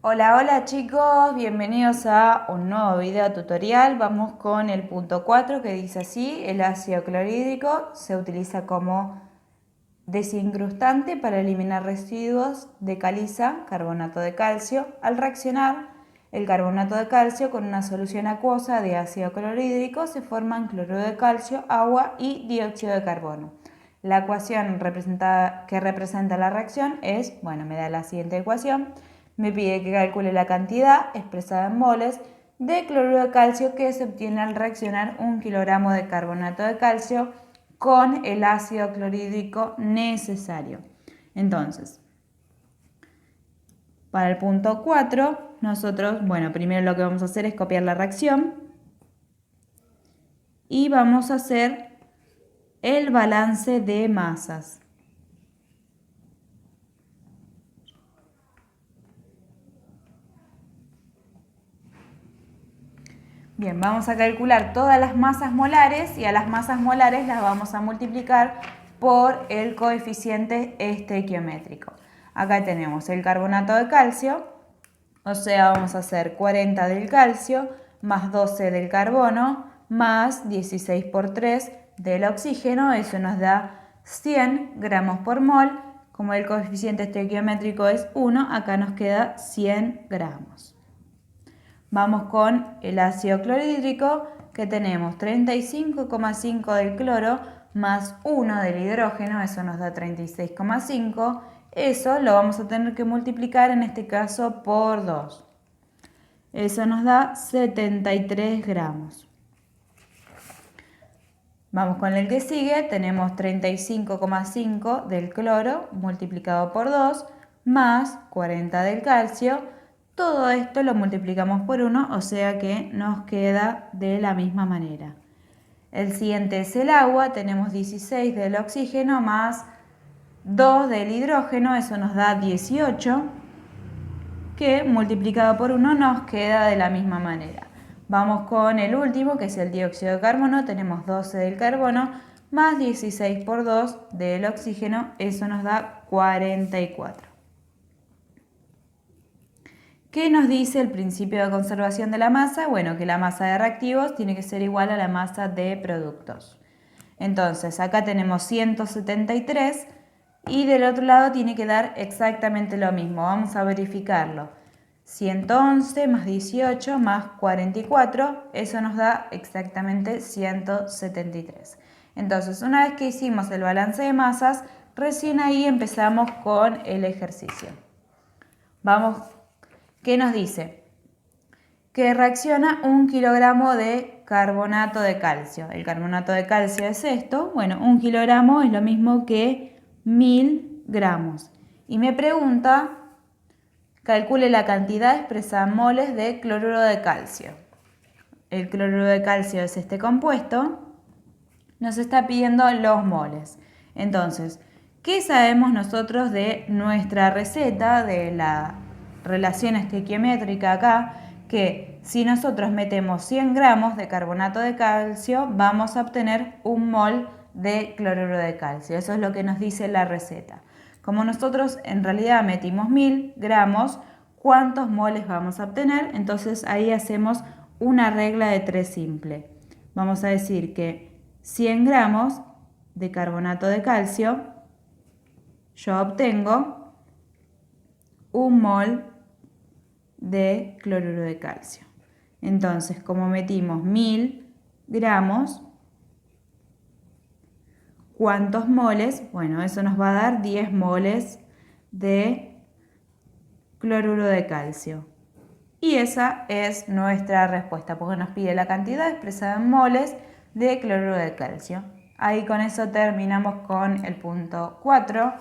Hola, hola chicos, bienvenidos a un nuevo video tutorial. Vamos con el punto 4 que dice así: el ácido clorhídrico se utiliza como desincrustante para eliminar residuos de caliza, carbonato de calcio. Al reaccionar el carbonato de calcio con una solución acuosa de ácido clorhídrico se forman cloruro de calcio, agua y dióxido de carbono. La ecuación que representa la reacción es, me da la siguiente ecuación. Me pide que calcule la cantidad, expresada en moles, de cloruro de calcio que se obtiene al reaccionar 1 kilogramo de carbonato de calcio con el ácido clorhídrico necesario. Entonces, para el punto 4, nosotros, primero lo que vamos a hacer es copiar la reacción y vamos a hacer el balance de masas. Bien, vamos a calcular todas las masas molares y a las masas molares las vamos a multiplicar por el coeficiente estequiométrico. Acá tenemos el carbonato de calcio, o sea, vamos a hacer 40 del calcio más 12 del carbono más 16 por 3 del oxígeno. Eso nos da 100 gramos por mol. Como el coeficiente estequiométrico es 1, acá nos queda 100 gramos. Vamos con el ácido clorhídrico, que tenemos 35,5 del cloro más 1 del hidrógeno, eso nos da 36,5. Eso lo vamos a tener que multiplicar en este caso por 2. Eso nos da 73 gramos. Vamos con el que sigue, tenemos 35,5 del cloro multiplicado por 2 más 40 del calcio. Todo esto lo multiplicamos por 1, o sea que nos queda de la misma manera. El siguiente es el agua, tenemos 16 del oxígeno más 2 del hidrógeno, eso nos da 18, que multiplicado por 1 nos queda de la misma manera. Vamos con el último, que es el dióxido de carbono, tenemos 12 del carbono más 16 por 2 del oxígeno, eso nos da 44. ¿Qué nos dice el principio de conservación de la masa? Bueno, que la masa de reactivos tiene que ser igual a la masa de productos. Entonces, acá tenemos 173 y del otro lado tiene que dar exactamente lo mismo. Vamos a verificarlo. 111 más 18 más 44, eso nos da exactamente 173. Entonces, una vez que hicimos el balance de masas, recién ahí empezamos con el ejercicio. Vamos. ¿Qué nos dice? Que reacciona 1 kilogramo de carbonato de calcio. El carbonato de calcio es esto. Bueno, 1 kilogramo es lo mismo que 1000 gramos. Y me pregunta, calcule la cantidad expresada en moles de cloruro de calcio. El cloruro de calcio es este compuesto. Nos está pidiendo los moles. Entonces, ¿qué sabemos nosotros de nuestra receta, de la relación estequiométrica acá? Que si nosotros metemos 100 gramos de carbonato de calcio, vamos a obtener 1 mol de cloruro de calcio. Eso es lo que nos dice la receta. Como nosotros en realidad metimos 1000 gramos, ¿cuántos moles vamos a obtener? Entonces ahí hacemos una regla de 3 simple. Vamos a decir que 100 gramos de carbonato de calcio, yo obtengo 1 mol de cloruro de calcio. Entonces, como metimos 1000 gramos, ¿cuántos moles? Bueno, eso nos va a dar 10 moles de cloruro de calcio. Y esa es nuestra respuesta, porque nos pide la cantidad expresada en moles de cloruro de calcio. Ahí con eso terminamos con el punto 4.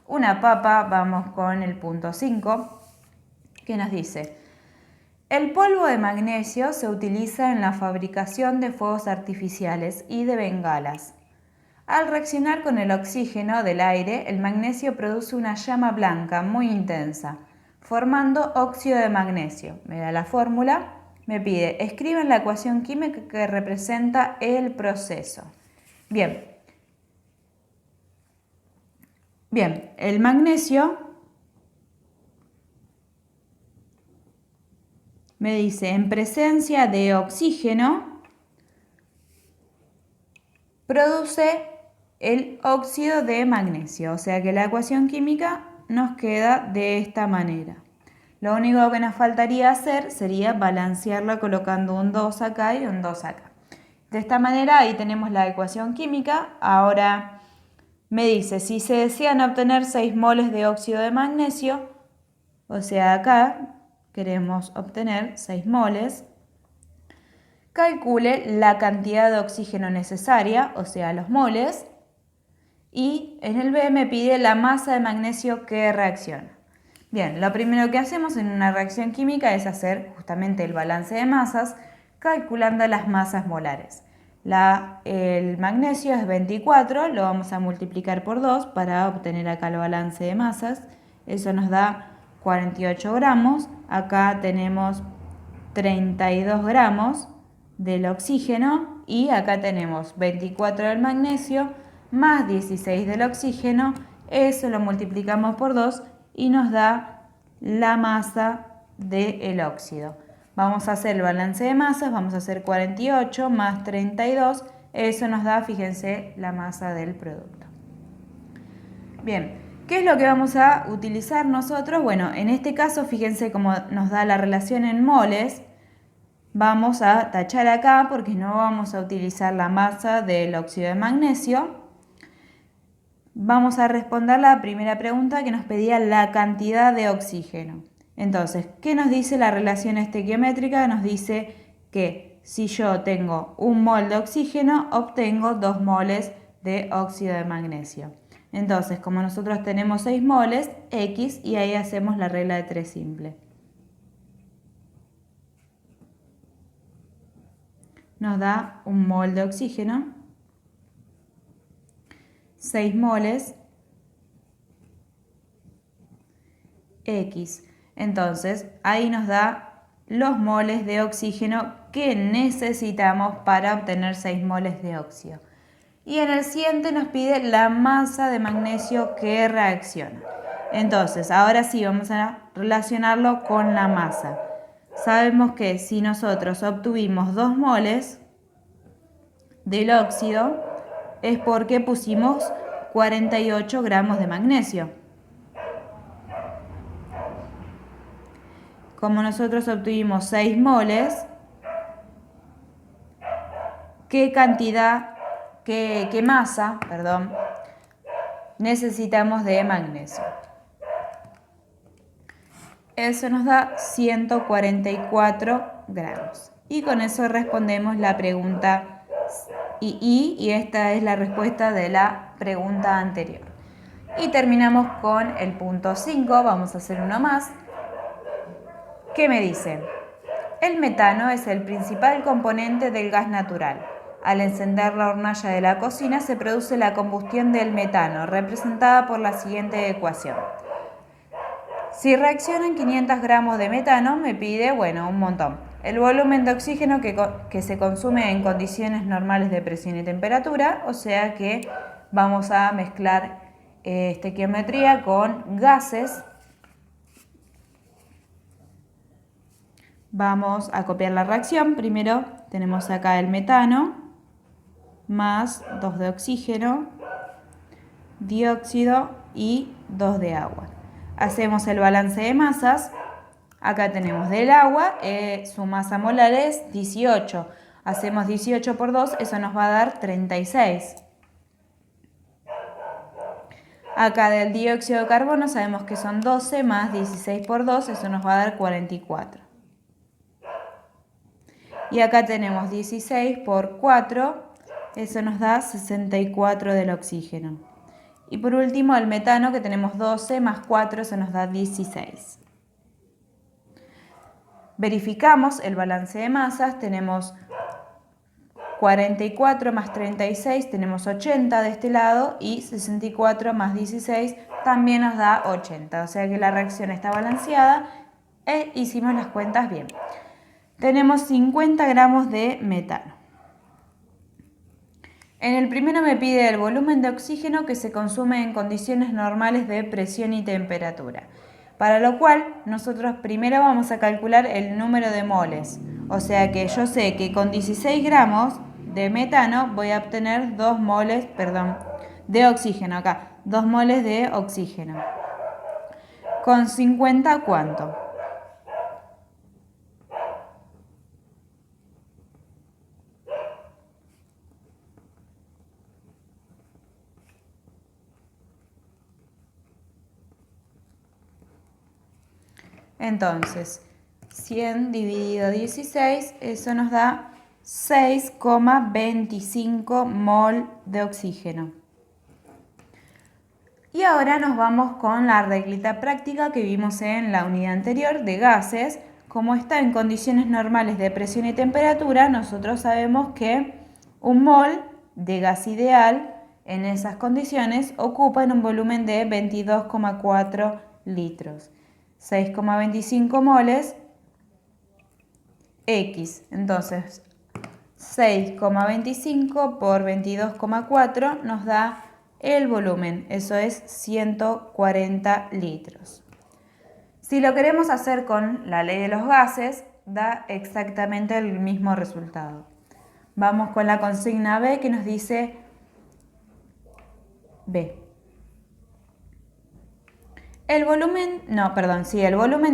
Una papa, vamos con el punto 5, que nos dice: el polvo de magnesio se utiliza en la fabricación de fuegos artificiales y de bengalas. Al reaccionar con el oxígeno del aire, el magnesio produce una llama blanca muy intensa, formando óxido de magnesio. Me da la fórmula, me pide, escriban la ecuación química que representa el proceso. Bien, el magnesio me dice, en presencia de oxígeno, produce el óxido de magnesio. O sea que la ecuación química nos queda de esta manera. Lo único que nos faltaría hacer sería balancearla colocando un 2 acá y un 2 acá. De esta manera ahí tenemos la ecuación química. Ahora me dice, si se desean obtener 6 moles de óxido de magnesio, o sea acá queremos obtener 6 moles, calcule la cantidad de oxígeno necesaria, o sea los moles, y en el B me pide la masa de magnesio que reacciona. Bien, lo primero que hacemos en una reacción química es hacer justamente el balance de masas calculando las masas molares. El magnesio es 24, lo vamos a multiplicar por 2 para obtener acá el balance de masas. Eso nos da 48 gramos. Acá tenemos 32 gramos del oxígeno y acá tenemos 24 del magnesio más 16 del oxígeno. Eso lo multiplicamos por 2 y nos da la masa del óxido. Vamos a hacer el balance de masas, vamos a hacer 48 más 32, eso nos da, fíjense, la masa del producto. Bien, ¿qué es lo que vamos a utilizar nosotros? Bueno, en este caso, fíjense cómo nos da la relación en moles. Vamos a tachar acá porque no vamos a utilizar la masa del óxido de magnesio. Vamos a responder la primera pregunta que nos pedía la cantidad de oxígeno. Entonces, ¿qué nos dice la relación estequiométrica? Nos dice que si yo tengo 1 mol de oxígeno, obtengo 2 moles de óxido de magnesio. Entonces, como nosotros tenemos 6 moles, X, y ahí hacemos la regla de 3 simple. Nos da 1 mol de oxígeno, 6 moles, X. Entonces, ahí nos da los moles de oxígeno que necesitamos para obtener 6 moles de óxido. Y en el siguiente nos pide la masa de magnesio que reacciona. Entonces, ahora sí vamos a relacionarlo con la masa. Sabemos que si nosotros obtuvimos 2 moles del óxido, es porque pusimos 48 gramos de magnesio. Como nosotros obtuvimos 6 moles, ¿qué masa, necesitamos de magnesio? Eso nos da 144 gramos. Y con eso respondemos la pregunta y esta es la respuesta de la pregunta anterior. Y terminamos con el punto 5, vamos a hacer uno más. ¿Qué me dice? El metano es el principal componente del gas natural. Al encender la hornalla de la cocina se produce la combustión del metano, representada por la siguiente ecuación. Si reaccionan 500 gramos de metano, me pide, un montón. El volumen de oxígeno que se consume en condiciones normales de presión y temperatura, o sea que vamos a mezclar estequiometría con gases. Vamos a copiar la reacción. Primero tenemos acá el metano más 2 de oxígeno, dióxido y 2 de agua. Hacemos el balance de masas. Acá tenemos del agua, su masa molar es 18. Hacemos 18 por 2, eso nos va a dar 36. Acá del dióxido de carbono sabemos que son 12 más 16 por 2, eso nos va a dar 44. Y acá tenemos 16 por 4, eso nos da 64 del oxígeno. Y por último el metano, que tenemos 12 más 4, eso nos da 16. Verificamos el balance de masas, tenemos 44 más 36, tenemos 80 de este lado, y 64 más 16 también nos da 80. O sea que la reacción está balanceada e hicimos las cuentas bien. Tenemos 50 gramos de metano. En el primero me pide el volumen de oxígeno que se consume en condiciones normales de presión y temperatura. Para lo cual, nosotros primero vamos a calcular el número de moles. O sea que yo sé que con 16 gramos de metano voy a obtener 2 moles, de oxígeno acá. 2 moles de oxígeno. Con 50, ¿cuánto? Entonces, 100 dividido 16, eso nos da 6,25 mol de oxígeno. Y ahora nos vamos con la reglita práctica que vimos en la unidad anterior de gases. Como está en condiciones normales de presión y temperatura, nosotros sabemos que un mol de gas ideal en esas condiciones ocupa en un volumen de 22,4 litros. 6,25 moles X. Entonces, 6,25 por 22,4 nos da el volumen. Eso es 140 litros. Si lo queremos hacer con la ley de los gases, da exactamente el mismo resultado. Vamos con la consigna B que nos dice B. El volumen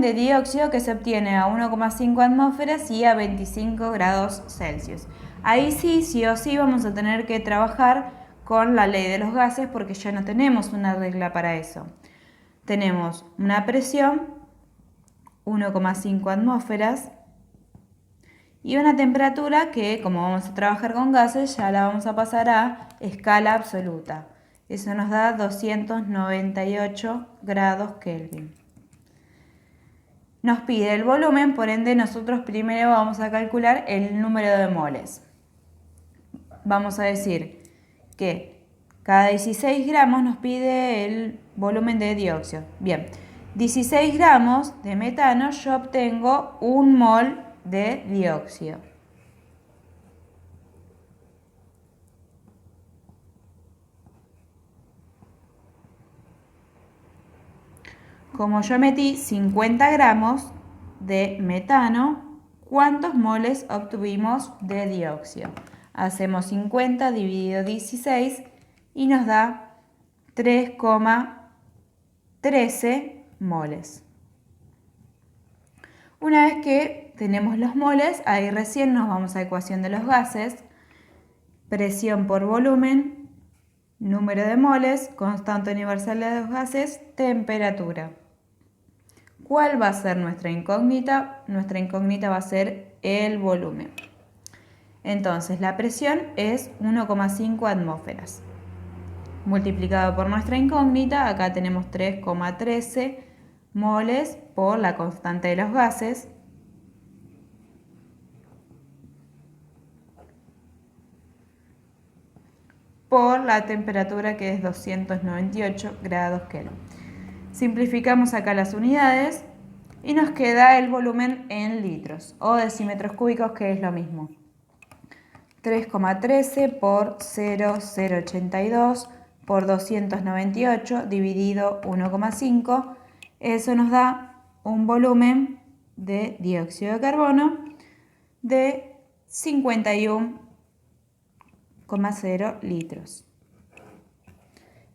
de dióxido que se obtiene a 1,5 atmósferas y a 25 grados Celsius. Ahí sí o sí vamos a tener que trabajar con la ley de los gases porque ya no tenemos una regla para eso. Tenemos una presión, 1,5 atmósferas, y una temperatura que, como vamos a trabajar con gases, ya la vamos a pasar a escala absoluta. Eso nos da 298 grados Kelvin. Nos pide el volumen, por ende nosotros primero vamos a calcular el número de moles. Vamos a decir que cada 16 gramos nos pide el volumen de dióxido. Bien, 16 gramos de metano yo obtengo 1 mol de dióxido. Como yo metí 50 gramos de metano, ¿cuántos moles obtuvimos de dióxido? Hacemos 50 dividido 16 y nos da 3,13 moles. Una vez que tenemos los moles, ahí recién nos vamos a la ecuación de los gases. Presión por volumen, número de moles, constante universal de los gases, temperatura. ¿Cuál va a ser nuestra incógnita? Nuestra incógnita va a ser el volumen. Entonces, la presión es 1,5 atmósferas. Multiplicado por nuestra incógnita, acá tenemos 3,13 moles por la constante de los gases. Por la temperatura que es 298 grados Kelvin. Simplificamos acá las unidades y nos queda el volumen en litros o decímetros cúbicos, que es lo mismo. 3,13 por 0,082 por 298 dividido 1,5. Eso nos da un volumen de dióxido de carbono de 51,0 litros.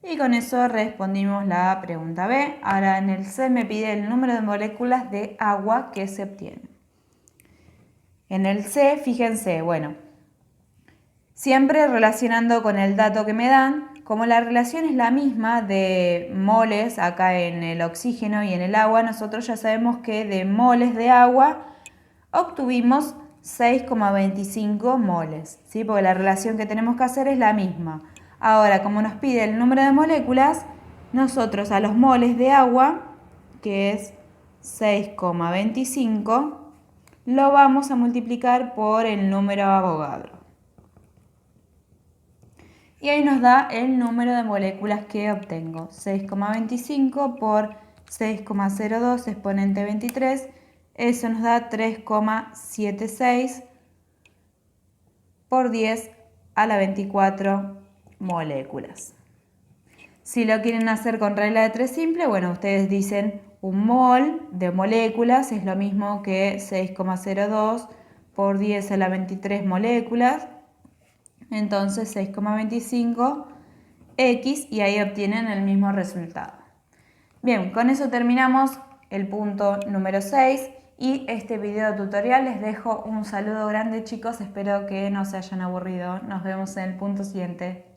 Y con eso respondimos la pregunta B. Ahora en el C me pide el número de moléculas de agua que se obtienen. En el C, fíjense, bueno, siempre relacionando con el dato que me dan, como la relación es la misma de moles acá en el oxígeno y en el agua, nosotros ya sabemos que de moles de agua obtuvimos 6,25 moles, ¿sí? Porque la relación que tenemos que hacer es la misma. Ahora, como nos pide el número de moléculas, nosotros a los moles de agua, que es 6,25, lo vamos a multiplicar por el número Avogadro. Y ahí nos da el número de moléculas que obtengo. 6,25 por 6,02 exponente 23, eso nos da 3,76 por 10 a la 24 moléculas. Si lo quieren hacer con regla de 3 simple, bueno, ustedes dicen Un mol de moléculas es lo mismo que 6,02 por 10 a la 23 moléculas. Entonces 6,25 X y ahí obtienen el mismo resultado. Bien, con eso terminamos el punto número 6 y este video tutorial. Les dejo un saludo grande, chicos, espero que no se hayan aburrido. Nos vemos en el punto siguiente.